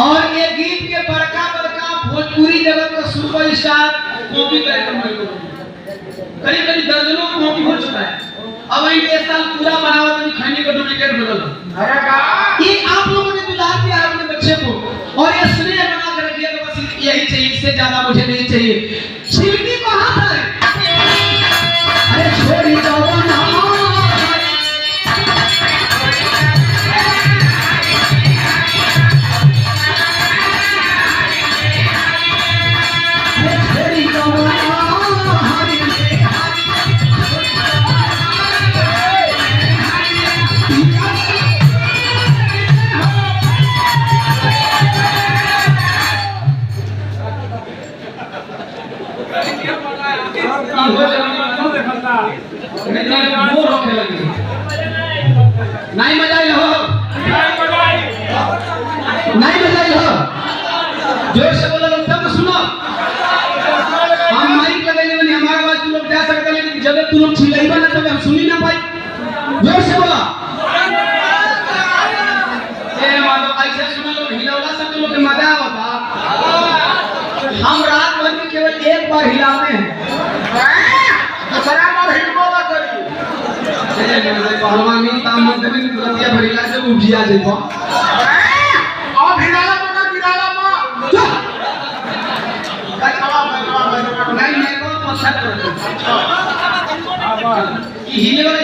और ये गीत के बड़का बड़का भोजपुरी जगत का सुपरस्टार कॉपी करके करीब करीब दर्जनों कॉपी हो चुका है। अब इस साल पूरा बनावा तो खैनी का डुप्लीकेट बदल ये आप लोगों ने दुलार दिया अपने बच्चे को और ये स्नेह बना कर रखिए तो बस यही चाहिए, इससे ज्यादा मुझे नहीं चाहिए। शिल्पी को हाथ है अरे छोड़ी जाओ ना नहीं बजाई हो जोर से बोलो लोग तब सुनो। हम माइक लगाने वाली हमारा आवाज तुम लोग जा सकते लेकिन जब तुम लोग चिल्लाइबा ना तब हम सुनी ना पाई। जोर से बोला ए मानो ऐसे सुनो लोग हिलावला से तुम लोग के मजा आता। हम रात भर में केवल एक बार हिलाते हैं दूसरा बार हिलबो ना करी पहलवानी ताम मंदिर में तुरंत भरिला से उठिया जेबो अब हिलाला बना गिराला मा नहीं मैं को पछा कर ई हिले वाला